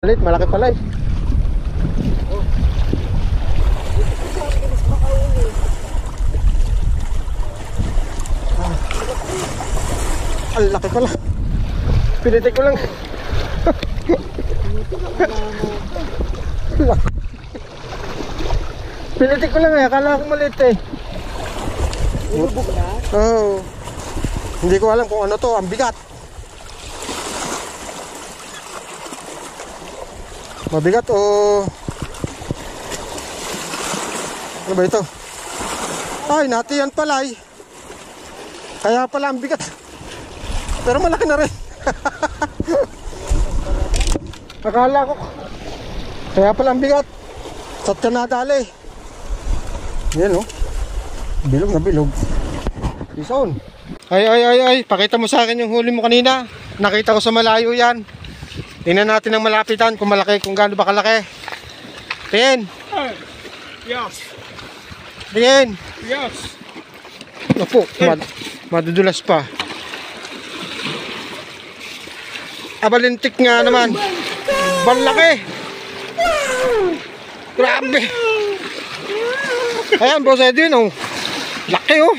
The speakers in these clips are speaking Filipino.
Malit, malaki pala eh. Ang laki pala. Pinitik ko lang. Pinitik ko lang eh. Akala ko maliit eh. Nilubog na? Oo. Hindi ko alam kung ano to. Ang bigat. Mabigat o ano ba ito? Ay, natiyan pala eh. Kaya pala ang bigat. Pero malaki na rin. Akala ko kaya pala ang bigat. Sat ka nadali. Yan o. Bilog na bilog. Ison. Ay, pakita mo sa akin yung huli mo kanina. Nakita ko sa malayo yan. Tingnan natin ang malapitan kung malaki, kung gaano ba kalaki. Tingin. Yes. Tingin. Yes. Opo, madudulas pa. Abalintik nga naman. Balaki. Grabe. Ayan, Boss Edwin oh. Laki oh.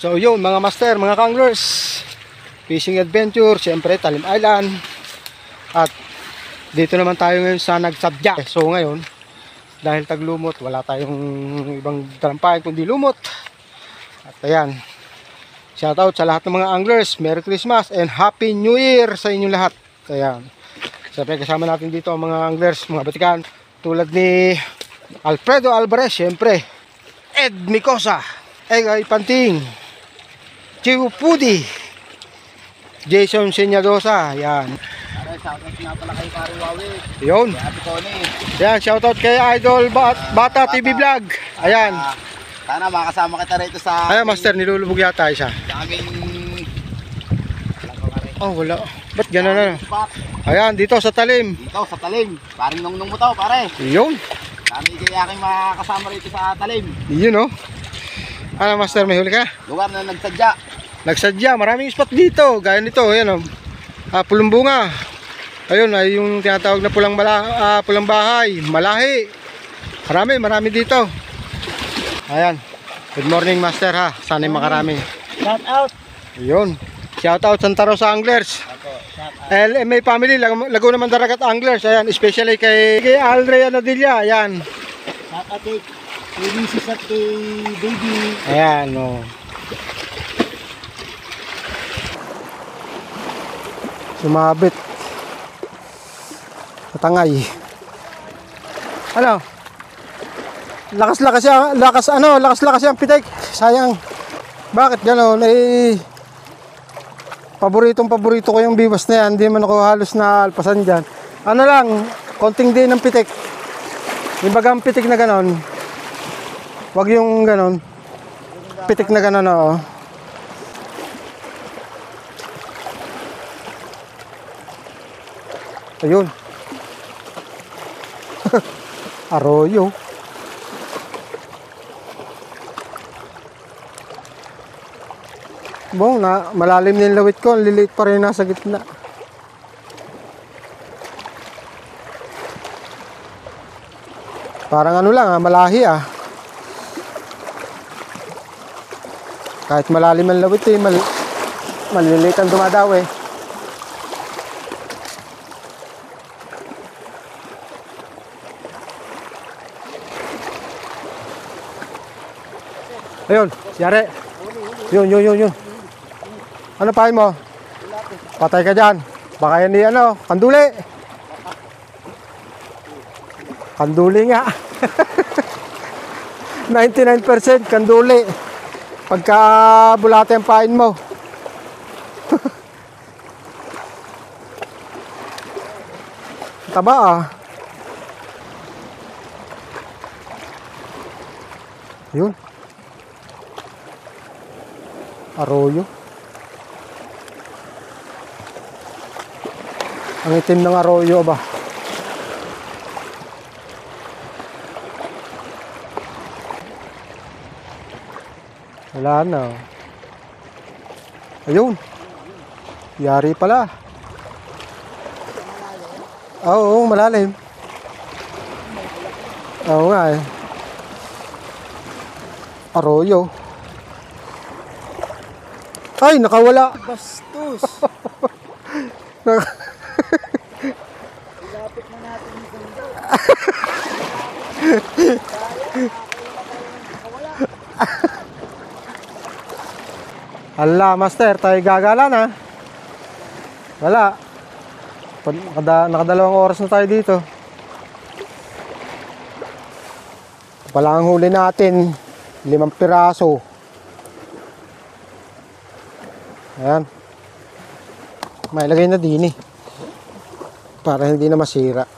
So yun mga master, mga kanglers, fishing adventure, siyempre Talim Island. At dito naman tayo ngayon sa Nagsadya. So ngayon, dahil taglumot, wala tayong ibang talampayan kundi lumot. At ayan, shoutout sa lahat ng mga anglers, Merry Christmas and Happy New Year sa inyong lahat. Ayan, siyempre kasama natin dito ang mga anglers, mga batikan, tulad ni Alfredo Alvarez, siyempre Ed Micosa, Egay Panting, Chiu Pudi, Jason Senyadosa, yan. Shoutout nga pala kay Pare Wawi. Yun. Ate Connie. Yan, shoutout kay Idol Bata TV Vlog. Ayan. Sana makasama kita rito sa... Ayan, master, nilulubog yata isa. Sa aming... Oh, wala. Ba't gano'n na? Ayan, dito sa talim. Dito sa Talim. Paring nung mo to, pare. Yun. Sana ikay aking makakasama rito sa Talim. Yun, oh. Ano, master, may huli ka? Lugar na nagsadya. Nagsadya, maraming spot dito. Gaya nito, ayan, oh. Pulong bunga. Ayun, ay yung tinatawag na pulang bahay. Malahi. Marami dito. Ayan. Good morning, master, ha. Sana'y makarami. Shout out. Ayun. Shout out Santa Rosa Anglers. LMA family, Laguna Mandaragat Anglers. Ayan, especially kay Aldrea Nadilla. Ayan. Shout out kay Mrs. at kay Baby. Ayan, oh. Sumabit. Patangay. Ano? Lakas-lakas yung pitik. Sayang. Bakit gano'n? Paborito ko yung biwas na yan. Hindi man ako halos na alpasan dyan. Ano lang, konting din ng pitik. Yung bagang pitik na gano'n. Wag yung gano'n. Pitik na gano'n, oo. Ayun. Arroyo. Bong, malalim na yung lawit ko. Liliit pa rin nasa gitna. Parang ano lang, malahi ah. Kahit malalim ang lawit eh, maliliit ang dumadaw eh. Ayun, siyari. Yun. Ano pahin mo? Patay ka dyan. Baka yan ni ano, kanduli. Kanduli nga. 99% kanduli. Pagka bulate ang pahin mo. Taba ah. Yun. Arroyo. Ang itim ng arroyo ba? Wala na. Ayun. Yari pala. Oo, malalim. Oo nga eh. Arroyo. Ay, nakawala. Bastos. Ilapit na natin yung ganda. Hala, master, tayo gagala na. Wala. Nakadalawang oras na tayo dito. Pala ang huli natin, 5 piraso. Ayan. May lagay na din eh. Para hindi na masira.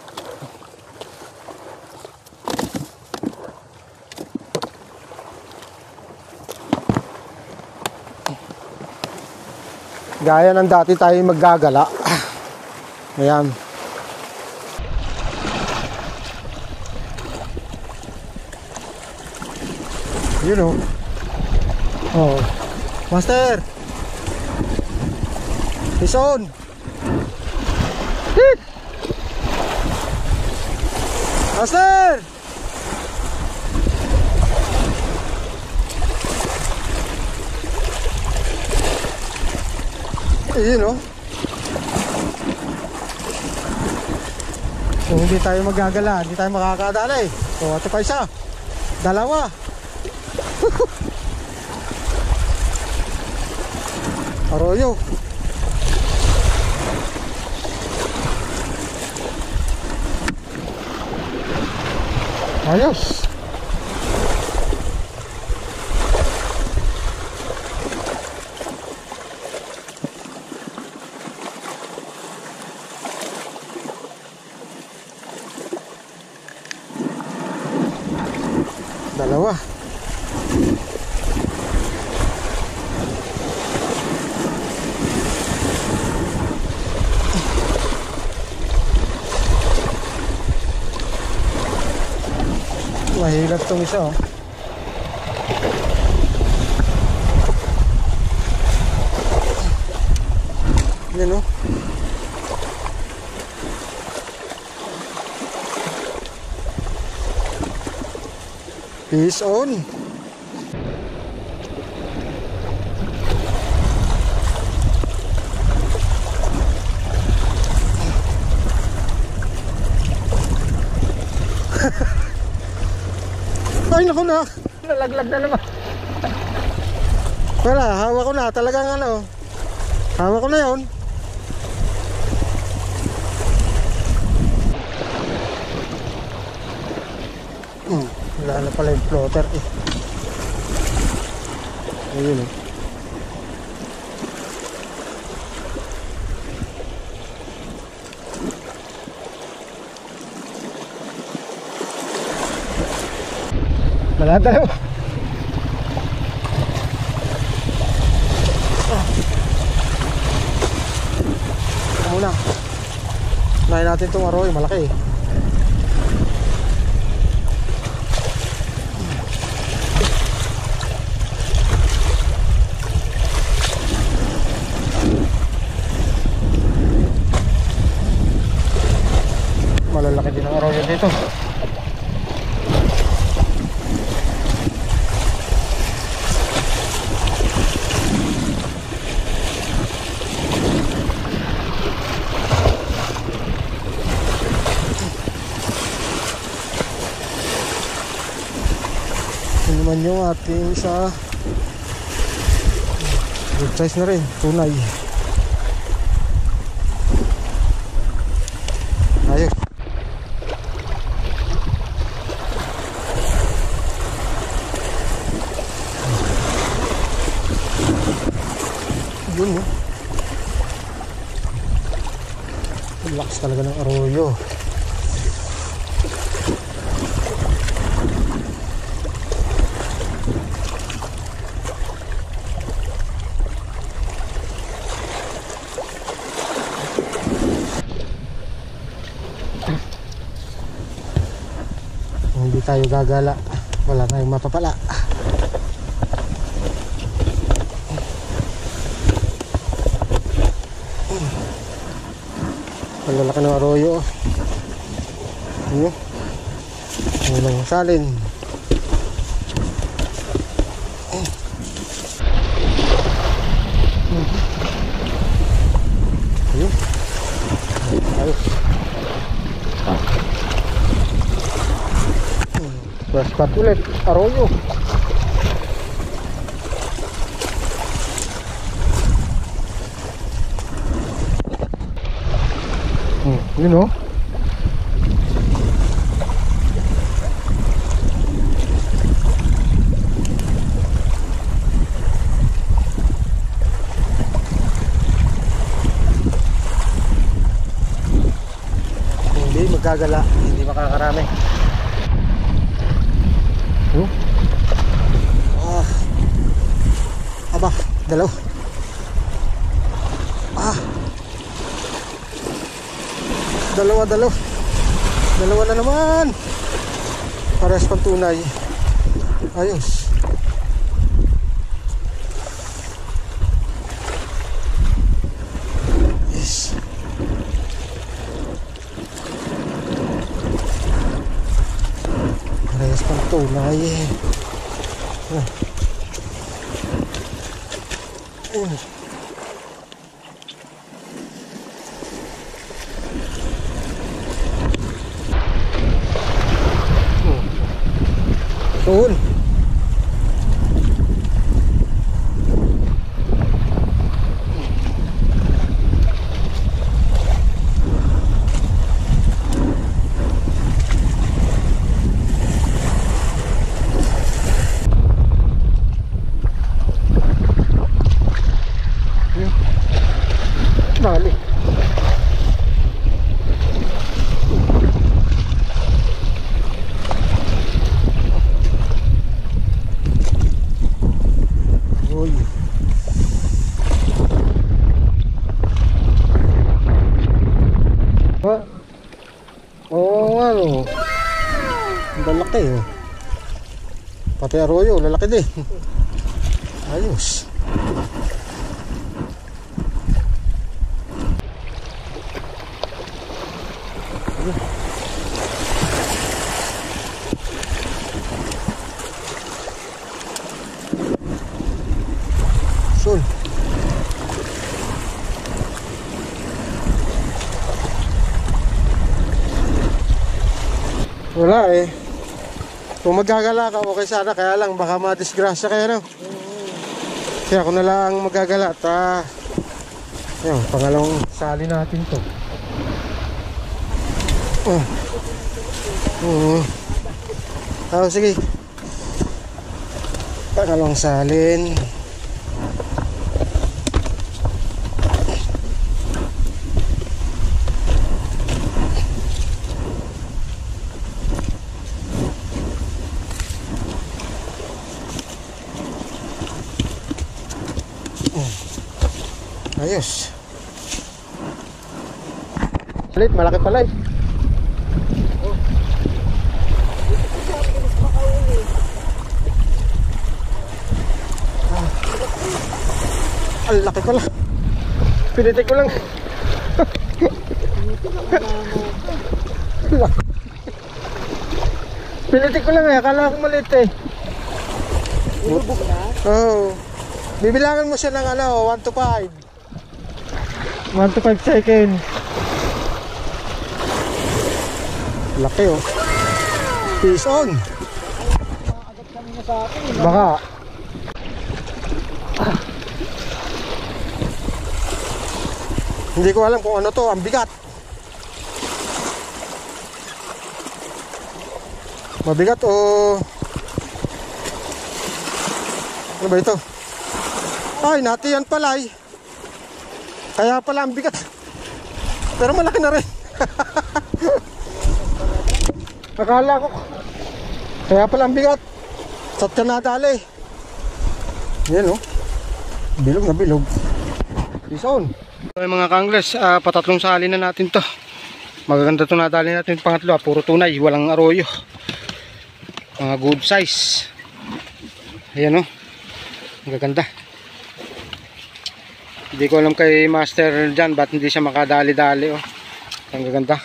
Gaya ng dati tayo maggagala. Ayan. You know. Oh. Master. It's on. Hit. Master. Ayun o. Kung hindi tayo magagala, hindi tayo makakadala eh. So, ito pa isa. Dalawa. Arroyo. Ayos. Dalawa. Mahirap tong isa oh. Yan oh. Peace on. Ay naku na. Nalaglag na naman. Wala, hawak ko na. Talagang ano. Hawak ko na yun. Wala na pala yung floater eh. Ayun eh. Wala tayo. Muna. Nahin natin itong arroyo, malaki eh. Malalaki din ang arroyo dito. Ito naman yung ating isa. Good size na rin, tunay. Ayos. Yun no. Lakas talaga ng arroyo. Hindi tayo gagala, wala tayong mapapala. Ang lalaki ng arroyo. Ano? Ang salin. Ayos. Fresh cut ulit, arroyo. Yun o. Hindi magagala, hindi makakarami. Aba, dalaw. Dalawa na naman. Parehas pang tunay. Ayos. Yes. Parehas pang tunay. Tuon. Dali. Oo nga no. Ang lalaki oh. Pati arroyo, lalaki din. Ayos. Sol. Wala eh. Kung magagala ka, okay sana. Kaya lang, baka madisgrasya kayo, no? Kaya ako na lang magagala. At, yun, pangalawang sali natin to. Sige. Pangalawang salin. Ayos. Palit, malaki pala eh. Ang laki pala. Pinitik ko lang. Pinitik ko lang eh. Akala ko maliit eh. Ilubog na? Oo. Bibilangan mo siya ng 1 to 5. 1 to 5 seconds. Laki oh. Fish on. Agad kami na sa akin. Baka. Hindi ko alam kung ano to. Ang bigat. Mabigat o ano ba ito? Ay, natiyan pala eh. Kaya pala ang bigat. Pero malaki na rin. Akala ko. Kaya pala ang bigat. Sat ka nadali. Yan o. Bilog na bilog. Ison. So, mga kanglers, patatlong sali na natin to. Magaganda to nadali natin pangatlo. Puro tunay, walang arroyo. Mga good size. Ayan o. Magaganda. Hindi ko alam kay master dyan ba't hindi siya makadali-dali oh. Ang gaganda.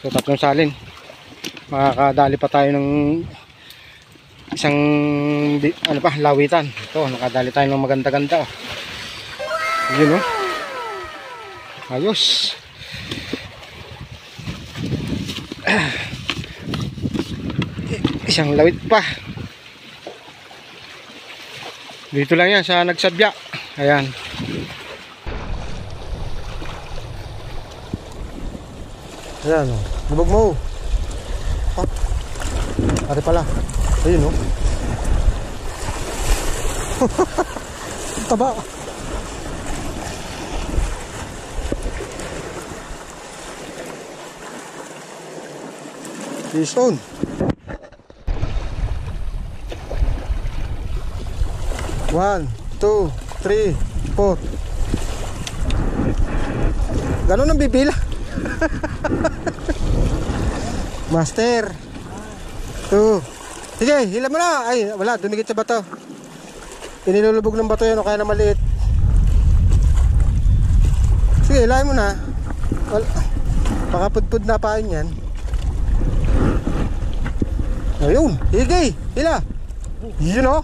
So 3 salin. Makakadali pa tayo ng isang ano pa, lawitan. Ito, nakadali tayo ng maganda-ganda. Yun, oh. Ayos. Isang lawit pa. Dito lang yan sa Nagsadya. Ayan. Ayan, oh. Lubog mo. Oh. Ari pala. Ayun, oh. Taba. Fish on. One, two, three, four. Ganun ang bibila. Master. 2. Sige, hila mo na. Ay, wala, dumikit sa bato. Inilulubog ng bato yan o kaya na maliit. Sige, hilahin mo na. Wala. Baka pudpud na pain yan. Ayun, higay, hila. Yun o.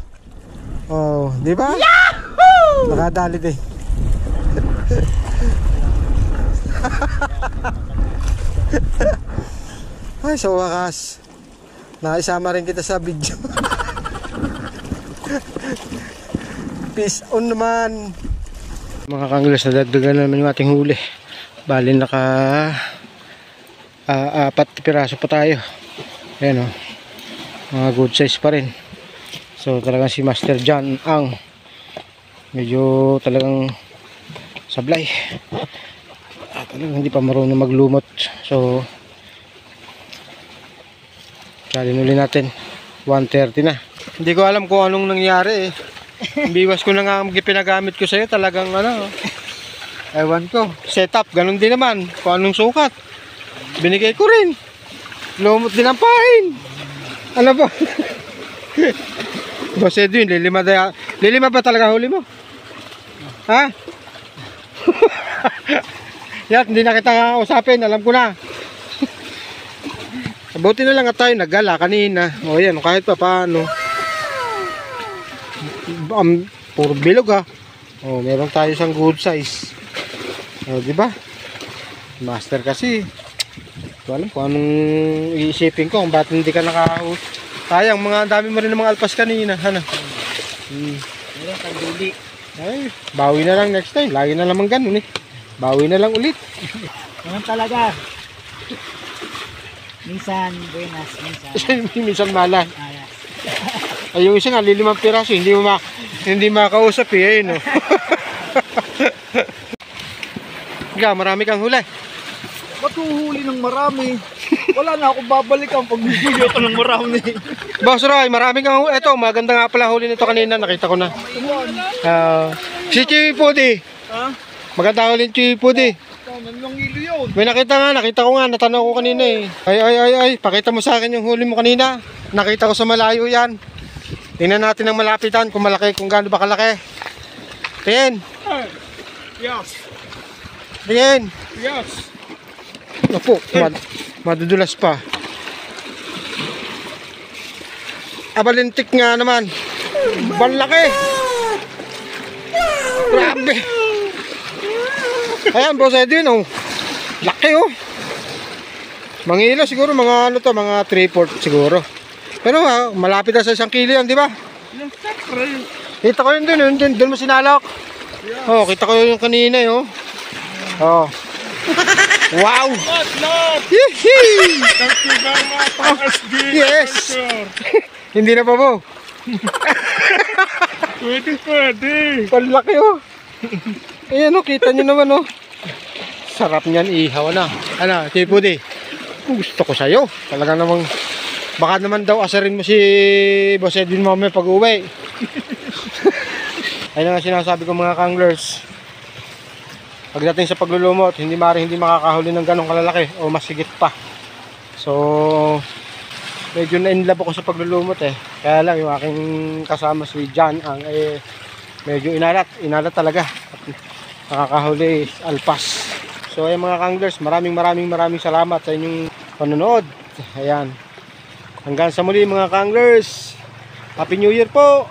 Oh, di ba? Yahoo! Nakadali din. Ay, sa wakas naisama rin kita sa video. Peace on naman. Mga kangles, nadagdagan na naman yung ating huli. Bali naka 4 piraso pa tayo. Ayan, oh. Mga good size pa rin. So talagang si Master John ang medyo talagang sablay. Talagang hindi pa marunong maglumot. So salin uli natin. 1:30 na. Hindi ko alam kung anong nangyari eh. Biwas ko na nga ang pinagamit ko sa'yo. Talagang ano, ewan ko. Setup, ganun din naman. Kung anong sukat, binigay ko rin. Lumot din ang pain. Ano ba? Boss Edwin, lilima ba talaga huli mo? Ha? Yan, hindi na kita usapin, alam ko na. Buti na lang at tayo naggala kanina. O yan, kahit pa paano. Puro bilog ha. O, meron tayo isang good size. O, diba? Master kasi. Ito alam kung anong iisipin ko kung ba't hindi ka nakaus. Sayang, mga dami mo rin ng mga alpas kanina. Ano? Meron kang duli. Ay, bawi na lang next time. Lagi na naman ganun eh. Bawi na lang ulit. Ganun talaga. Minsan buenas, minsan Minsan malas. alas. Ay, yung isa nga, 5 piraso. Hindi makausap eh. Ayun, no? Ika, marami kang huli. Ba't huhuli ng marami? Wala na akong babalikan pag bibili ito ng marami. Boss Roy, marami kang huli. Ito, maganda nga pala huli nito kanina. Nakita ko na. Si Chewy Pudi. Ha? Maganda huli ni Chewy Pudi. Nanong ilo yun. May nakita ko nga. Natanaw ko kanina eh. Ay. Pakita mo sa akin yung huli mo kanina. Nakita ko sa malayo yan. Tingnan natin ang malapitan kung malaki, kung gaano ba kalaki. Tingin. Yes. Tingin. Yes. Opo, madudulas pa. Abalintik nga naman. Banlaki. Grabe. Ayan, Boss Edwin, oh. Laki, oh. Mangilo siguro, mga ano to, mga 3/4 siguro. Pero malapit na sa 1 kilo yan, di ba? Yung sakre. Kita ko yun dun mo sinalok. Oh, kita ko yung kanina, oh. Oh. Wow! Yee-hee! Thank you very much, SD. Yes! Hindi na pa po. Pwede. Palaki, oh. Ayan, oh, kita nyo naman, oh. Sarap niyan, ihaw na. Ano, Chipudi? Gusto ko sa'yo. Talaga namang, baka naman daw asarin mo si Boss Edwin mamaya pag-uwi. Ayun nga sinasabi ko mga kanglers. Pagdating sa paglulumot, hindi makakahuli ng ganong kalalaki o mas higit pa. So, medyo na-inlove ako sa paglulumot eh. Kaya lang yung aking kasama si John ang medyo inalat talaga. At nakakahuli alpas. So ayan mga kanglers, maraming salamat sa inyong panonood. Ayan. Hanggang sa muli mga kanglers. Happy New Year po!